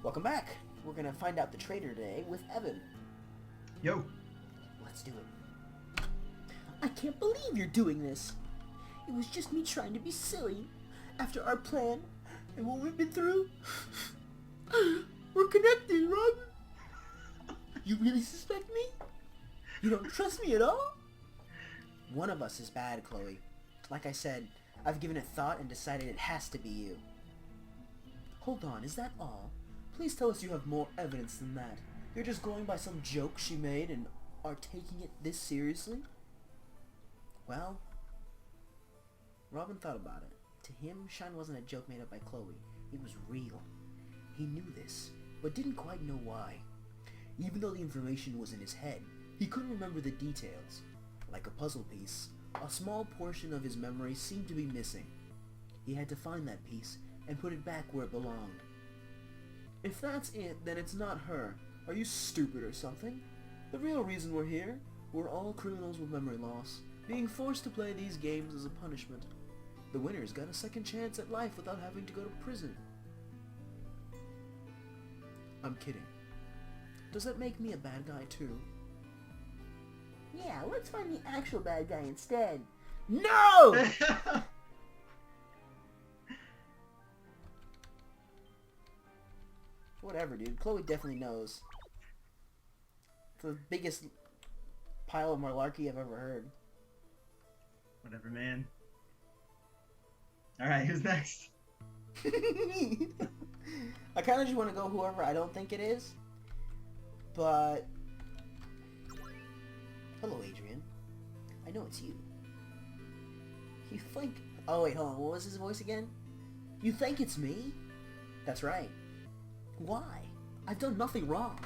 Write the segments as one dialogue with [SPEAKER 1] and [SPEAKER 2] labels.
[SPEAKER 1] Welcome back. We're gonna find out the traitor today with Evan.
[SPEAKER 2] Yo.
[SPEAKER 1] Let's do it. I can't believe you're doing this. It was just me trying to be silly. After our plan and what we've been through, we're connected, Rob. You really suspect me? You don't trust me at all? One of us is bad, Chloe. Like I said, I've given it thought and decided it has to be you. Hold on, is that all? Please tell us you have more evidence than that. You're just going by some joke she made and are taking it this seriously? Well, Robin thought about it. To him, Shine wasn't a joke made up by Chloe. It was real. He knew this, but didn't quite know why. Even though the information was in his head, he couldn't remember the details. Like a puzzle piece, a small portion of his memory seemed to be missing. He had to find that piece and put it back where it belonged. If that's it, then it's not her. Are you stupid or something? The real reason we're here, we're all criminals with memory loss, being forced to play these games as a punishment. The winners got a second chance at life without having to go to prison. I'm kidding. Does that make me a bad guy too? Yeah, let's find the actual bad guy instead. No! Whatever, dude. Chloe definitely knows. It's the biggest pile of malarkey I've ever heard.
[SPEAKER 2] Whatever, man. Alright, who's next?
[SPEAKER 1] I kind of just want to go whoever I don't think it is. But... Hello, Adrian. I know it's you. You think... Oh, wait, hold on. What was his voice again? You think it's me? That's right. Why? I've done nothing wrong.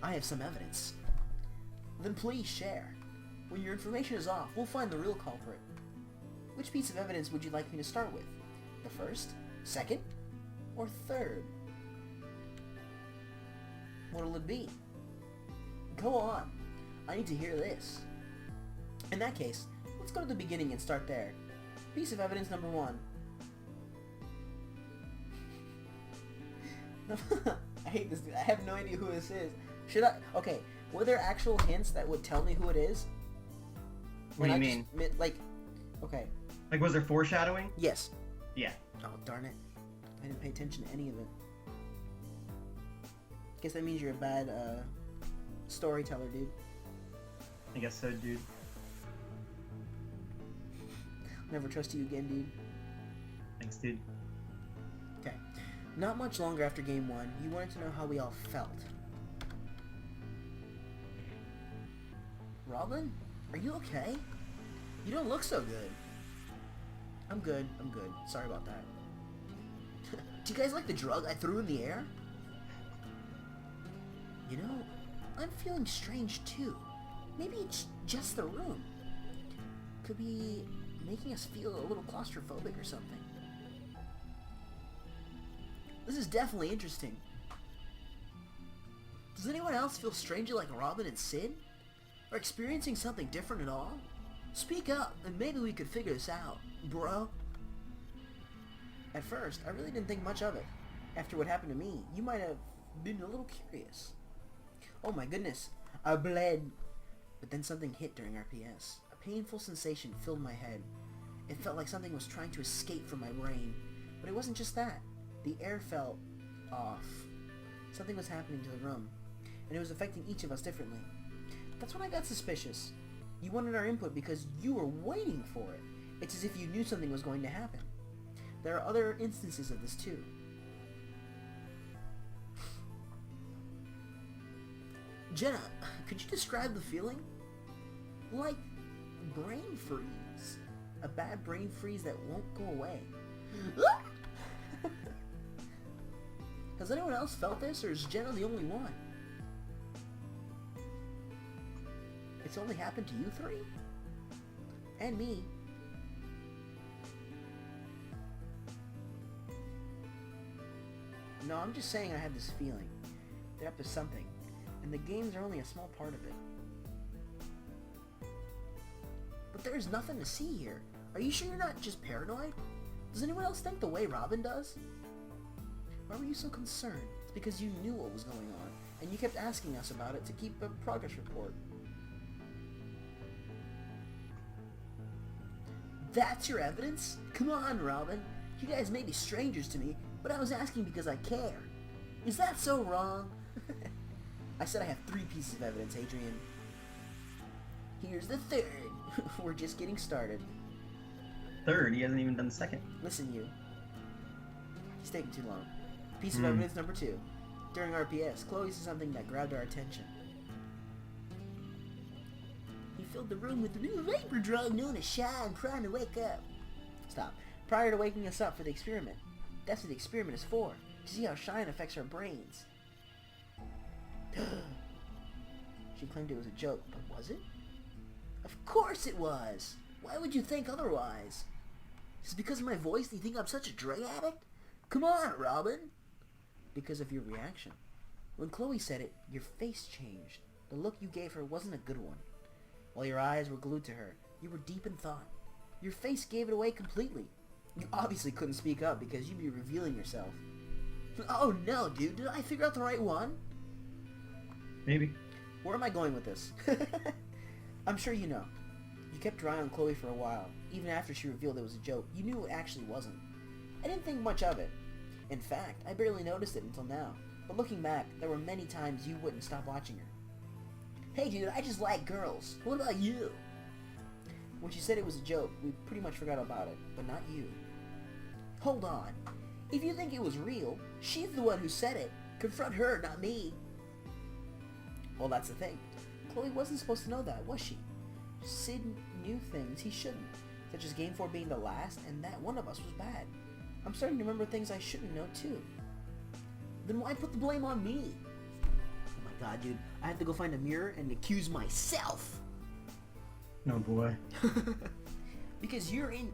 [SPEAKER 1] I have some evidence. Then please share. When your information is off, we'll find the real culprit. Which piece of evidence would you like me to start with? The first, second, or third? What'll it be? Go on. I need to hear this. In that case, let's go to the beginning and start there. Piece of evidence number 1. I hate this dude. I have no idea who this is. Should I? Okay, were there actual hints that would tell me who it is?
[SPEAKER 2] What do you mean?
[SPEAKER 1] Like, okay.
[SPEAKER 2] Like, was there foreshadowing?
[SPEAKER 1] Yes.
[SPEAKER 2] Yeah.
[SPEAKER 1] Oh, darn it. I didn't pay attention to any of it. Guess that means you're a bad, storyteller, dude.
[SPEAKER 2] I guess so, dude.
[SPEAKER 1] Never trust you again, dude.
[SPEAKER 2] Thanks, dude.
[SPEAKER 1] Okay. Not much longer after game 1, you wanted to know how we all felt. Robin? Are you okay? You don't look so good. I'm good. Sorry about that. Do you guys like the drug I threw in the air? You know, I'm feeling strange too. Maybe it's just the room. Could be making us feel a little claustrophobic or something. This is definitely interesting. Does anyone else feel strangely like Robin and Sid? Or experiencing something different at all? Speak up, and maybe we could figure this out, bro. At first, I really didn't think much of it. After what happened to me, you might have been a little curious. Oh my goodness, I bled. But then something hit during RPS. A painful sensation filled my head. It felt like something was trying to escape from my brain. But it wasn't just that. The air felt off. Something was happening to the room, and it was affecting each of us differently. That's when I got suspicious. You wanted our input because you were waiting for it. It's as if you knew something was going to happen. There are other instances of this too. Jenna, could you describe the feeling? Like brain freeze. A bad brain freeze that won't go away. Has anyone else felt this, or is Jenna the only one? It's only happened to you 3? And me. No, I'm just saying I have this feeling. They're up to something, and the games are only a small part of it. But there's nothing to see here. Are you sure you're not just paranoid? Does anyone else think the way Robin does? Why were you so concerned? It's because you knew what was going on, and you kept asking us about it to keep a progress report. That's your evidence? Come on, Robin. You guys may be strangers to me, but I was asking because I care. Is that so wrong? I said I have 3 pieces of evidence, Adrian. Here's the 3rd. We're just getting started.
[SPEAKER 2] 3rd? He hasn't even done the 2nd.
[SPEAKER 1] Listen, you. He's taking too long. Piece of evidence number 2. During RPS, Chloe said something that grabbed our attention. He filled the room with a new vapor drug known as shine, trying to wake up. Stop. Prior to waking us up for the experiment. That's what the experiment is for. To see how shine affects our brains. She claimed it was a joke, but was it? Of course it was! Why would you think otherwise? Is it because of my voice that you think I'm such a drug addict? Come on, Robin! Because of your reaction. When Chloe said it, your face changed. The look you gave her wasn't a good one. While your eyes were glued to her, you were deep in thought. Your face gave it away completely. You obviously couldn't speak up because you'd be revealing yourself. Oh no, dude, did I figure out the right one?
[SPEAKER 2] Maybe.
[SPEAKER 1] Where am I going with this? I'm sure you know. You kept your eye on Chloe for a while. Even after she revealed it was a joke, you knew it actually wasn't. I didn't think much of it. In fact, I barely noticed it until now. But looking back, there were many times you wouldn't stop watching her. Hey dude, I just like girls. What about you? When she said it was a joke, we pretty much forgot about it, but not you. Hold on. If you think it was real, she's the one who said it. Confront her, not me. Well, that's the thing. Chloe wasn't supposed to know that, was she? Sid knew things he shouldn't, such as Game 4 being the last, and that one of us was bad. I'm starting to remember things I shouldn't know, too. Then why put the blame on me? Oh my god, dude. I have to go find a mirror and accuse myself!
[SPEAKER 2] Oh boy.
[SPEAKER 1] Because you're in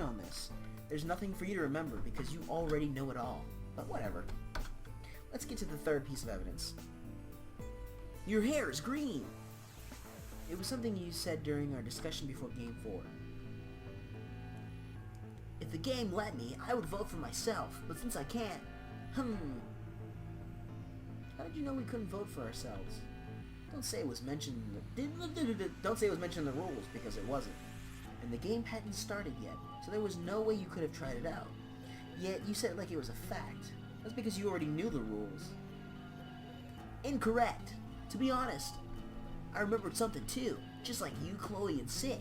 [SPEAKER 1] on this. There's nothing for you to remember because you already know it all. But whatever. Let's get to the 3rd piece of evidence. Your hair is green! It was something you said during our discussion before Game 4. If the game let me, I would vote for myself, but since I can't, How did you know we couldn't vote for ourselves? Don't say it was mentioned in the... Don't say it was mentioned in the rules, because it wasn't. And the game hadn't started yet, so there was no way you could have tried it out. Yet, you said it like it was a fact. That's because you already knew the rules. Incorrect! To be honest, I remembered something too, just like you, Chloe, and Sid.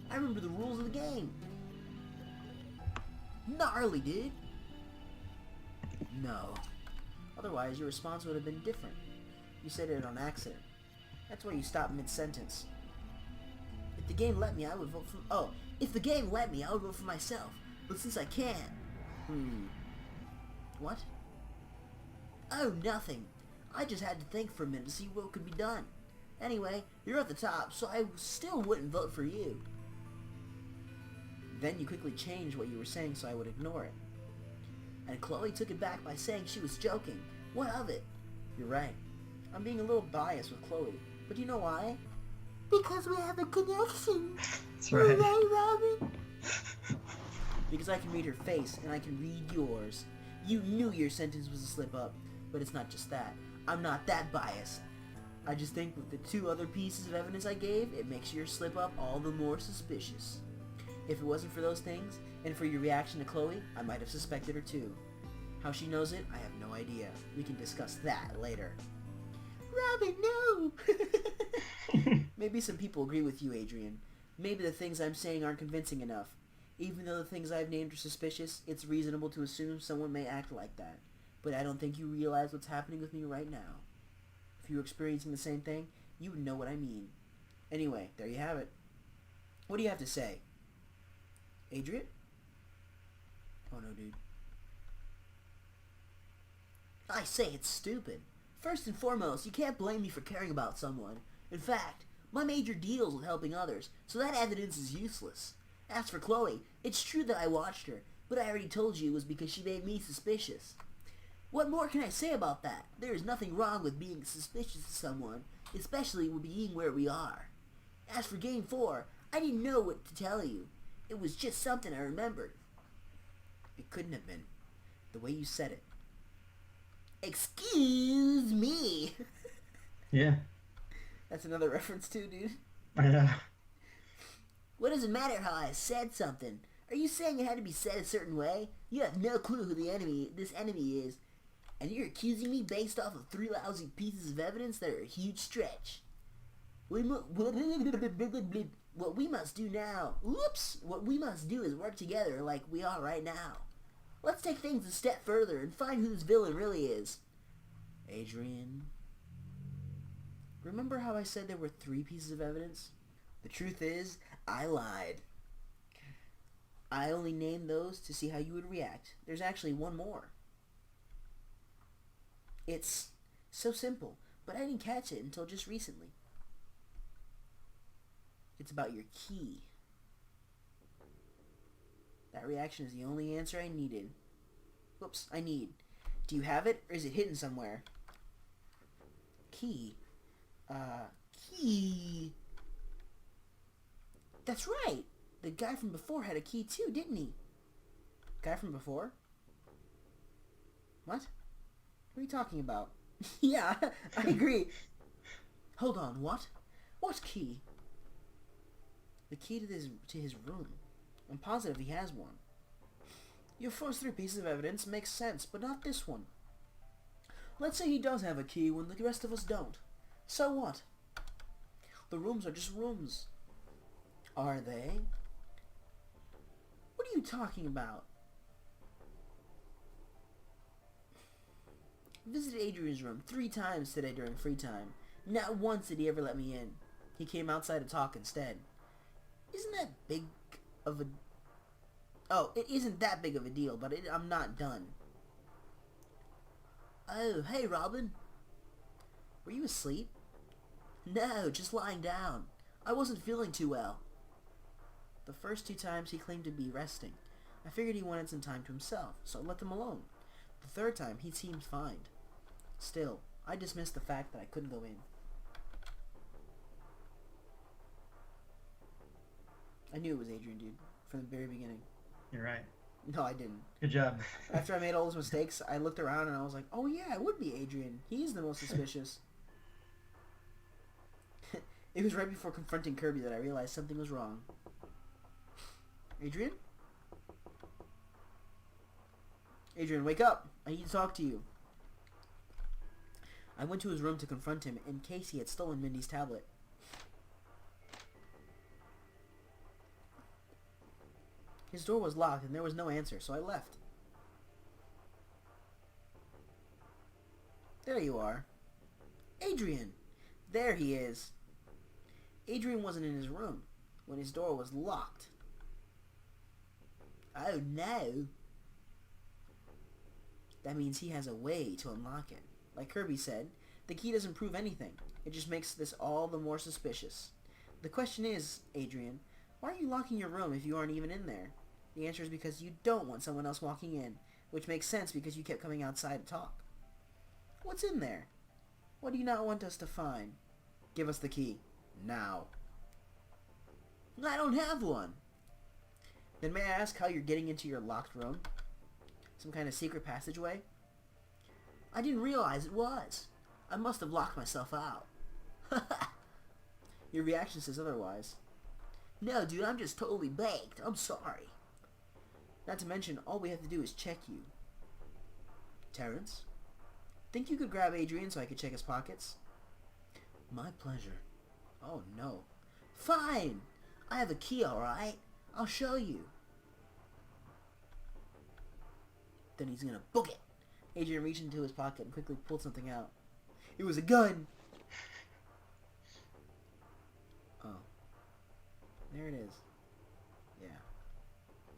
[SPEAKER 1] I remember the rules of the game. Gnarly, dude. No. Otherwise, your response would have been different. You said it on accident. That's why you stopped mid-sentence. If the game let me, I would vote for... Oh, if the game let me, I would vote for myself. But since I can't... What? Oh, nothing. I just had to think for a minute to see what could be done. Anyway, you're at the top, so I still wouldn't vote for you. Then you quickly changed what you were saying so I would ignore it. And Chloe took it back by saying she was joking. What of it? You're right. I'm being a little biased with Chloe. But you know why? Because we have a connection.
[SPEAKER 2] That's right.
[SPEAKER 1] Right, Robin? Because I can read her face, and I can read yours. You knew your sentence was a slip-up. But it's not just that. I'm not that biased. I just think with the 2 other pieces of evidence I gave, it makes your slip-up all the more suspicious. If it wasn't for those things, and for your reaction to Chloe, I might have suspected her too. How she knows it, I have no idea. We can discuss that later. Robin, no! Maybe some people agree with you, Adrian. Maybe the things I'm saying aren't convincing enough. Even though the things I've named are suspicious, it's reasonable to assume someone may act like that. But I don't think you realize what's happening with me right now. If you were experiencing the same thing, you would know what I mean. Anyway, there you have it. What do you have to say? Adrian? Oh no, dude. I say it's stupid. First and foremost, you can't blame me for caring about someone. In fact, my major deals with helping others, so that evidence is useless. As for Chloe, it's true that I watched her, but I already told you it was because she made me suspicious. What more can I say about that? There is nothing wrong with being suspicious of someone, especially with being where we are. As for Game 4, I didn't know what to tell you. It was just something I remembered. It couldn't have been. The way you said it. Excuse me.
[SPEAKER 2] Yeah.
[SPEAKER 1] That's another reference too, dude.
[SPEAKER 2] I know.
[SPEAKER 1] What does it matter how I said something? Are you saying it had to be said a certain way? You have no clue who this enemy is, and you're accusing me based off of 3 lousy pieces of evidence that are a huge stretch. What we must do now, what we must do is work together like we are right now. Let's take things a step further and find who this villain really is. Adrian, remember how I said there were 3 pieces of evidence? The truth is, I lied. I only named those to see how you would react. There's actually one more. It's so simple, but I didn't catch it until just recently. It's about your key. That reaction is the only answer I needed. Whoops, I need. Do you have it, or is it hidden somewhere? Key. Key. That's right. The guy from before had a key too, didn't he? Guy from before? What? What are you talking about? Yeah, I agree. Hold on, what? What key? The key to his room. I'm positive he has one. Your first 3 pieces of evidence make sense, but not this one. Let's say he does have a key when the rest of us don't. So what? The rooms are just rooms. Are they? What are you talking about? I visited Adrian's room 3 times today during free time. Not once did he ever let me in. He came outside to talk instead. Isn't that big of a... Oh, it isn't that big of a deal, but I'm not done. Oh, hey, Robin. Were you asleep? No, just lying down. I wasn't feeling too well. The first 2 times he claimed to be resting. I figured he wanted some time to himself, so I let them alone. The 3rd time, he seemed fine. Still, I dismissed the fact that I couldn't go in. I knew it was Adrian, dude, from the very beginning.
[SPEAKER 2] You're right.
[SPEAKER 1] No, I didn't.
[SPEAKER 2] Good job.
[SPEAKER 1] After I made all those mistakes, I looked around and I was like, oh yeah, it would be Adrian. He's the most suspicious. It was right before confronting Kirby that I realized something was wrong. Adrian? Adrian, wake up! I need to talk to you. I went to his room to confront him in case he had stolen Mindy's tablet. His door was locked and there was no answer, so I left. There you are. Adrian! There he is. Adrian wasn't in his room when his door was locked. Oh no. That means he has a way to unlock it. Like Kirby said, the key doesn't prove anything. It just makes this all the more suspicious. The question is, Adrian, why are you locking your room if you aren't even in there? The answer is because you don't want someone else walking in, which makes sense because you kept coming outside to talk. What's in there? What do you not want us to find? Give us the key. Now. I don't have one. Then may I ask how you're getting into your locked room? Some kind of secret passageway? I didn't realize it was. I must have locked myself out. Your reaction says otherwise. No, dude, I'm just totally baked. I'm sorry. Not to mention, all we have to do is check you. Terrence? Think you could grab Adrian so I could check his pockets? My pleasure. Oh, no. Fine! I have a key, alright? I'll show you. Then he's gonna book it. Adrian reached into his pocket and quickly pulled something out. It was a gun! Oh. There it is. Yeah.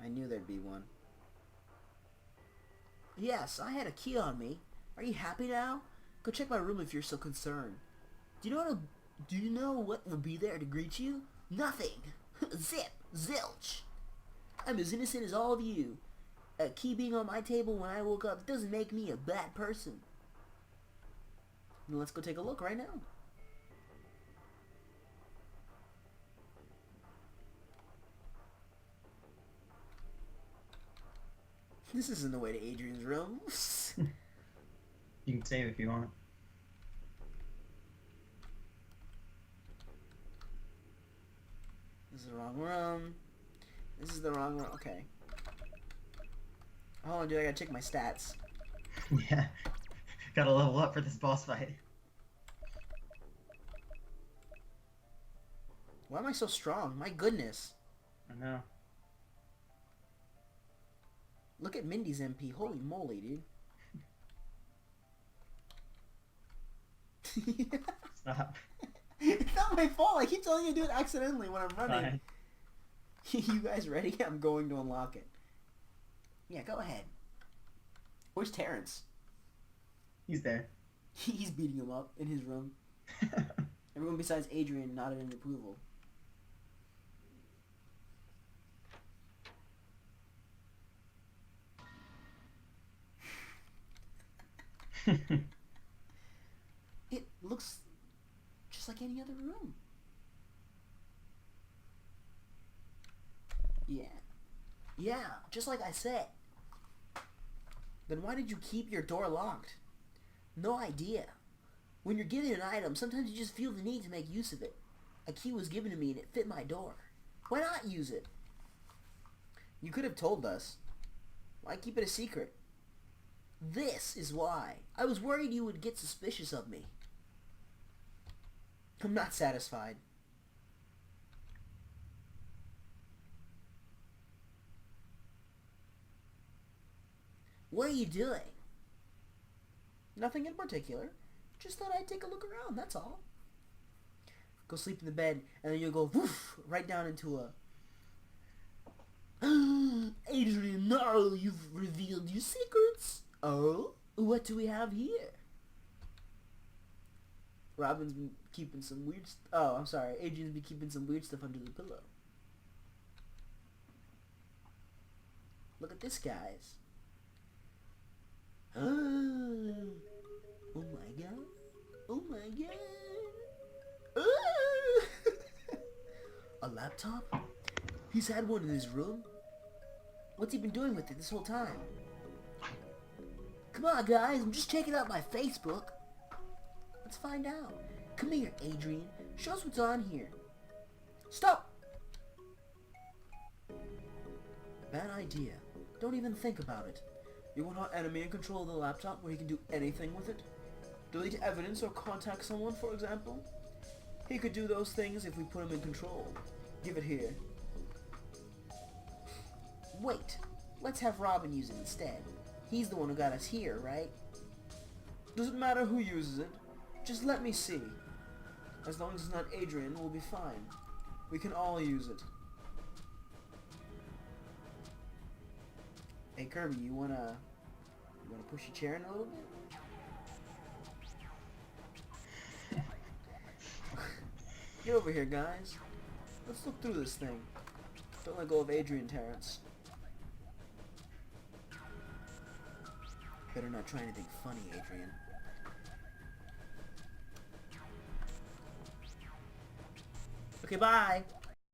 [SPEAKER 1] I knew there'd be one. Yes, I had a key on me. Are you happy now? Go check my room if you're so concerned. Do you know what will be there to greet you? Nothing. Zip. Zilch. I'm as innocent as all of you. A key being on my table when I woke up doesn't make me a bad person. Then let's go take a look right now. This isn't the way to Adrian's room.
[SPEAKER 2] You can save if you want.
[SPEAKER 1] This is the wrong room. This is the wrong room. Okay. Hold on, dude. I gotta check my stats.
[SPEAKER 2] Yeah. Gotta level up for this boss fight.
[SPEAKER 1] Why am I so strong? My goodness.
[SPEAKER 2] I know.
[SPEAKER 1] Look at Mindy's MP. Holy moly, dude.
[SPEAKER 2] Stop.
[SPEAKER 1] It's not my fault. I keep telling you to do it accidentally when I'm running.
[SPEAKER 2] Fine.
[SPEAKER 1] You guys ready? I'm going to unlock it. Yeah, go ahead. Where's Terrence?
[SPEAKER 2] He's there.
[SPEAKER 1] He's beating him up in his room. Everyone besides Adrian nodded in approval. It looks just like any other room. Yeah. Yeah, just like I said. Then why did you keep your door locked? No idea. When you're given an item, sometimes you just feel the need to make use of it. A key was given to me and it fit my door. Why not use it? You could have told us. Why keep it a secret? This is why. I was worried you would get suspicious of me. I'm not satisfied. What are you doing? Nothing in particular. Just thought I'd take a look around, that's all. Go sleep in the bed, and then you'll go woof, right down into a... Adrian, no, you've revealed your secrets. Oh? What do we have here? Robin's been keeping some weird... Oh, I'm sorry. Adrian's been keeping some weird stuff under the pillow. Look at this, guys. Oh my god. Oh my god. Oh. A laptop? He's had one in his room? What's he been doing with it this whole time? Come on, guys. I'm just checking out my Facebook. Let's find out. Come here, Adrian. Show us what's on here. Stop! Bad idea. Don't even think about it. You want our enemy in control of the laptop where he can do anything with it? Delete evidence or contact someone, for example? He could do those things if we put him in control. Give it here. Wait. Let's have Robin use it instead. He's the one who got us here, right? Doesn't matter who uses it. Just let me see. As long as it's not Adrian, we'll be fine. We can all use it. Hey Kirby, you wanna push your chair in a little bit? Get over here, guys. Let's look through this thing. Don't let go of Adrian, Terrence. Better not try anything funny, Adrian. Okay, bye.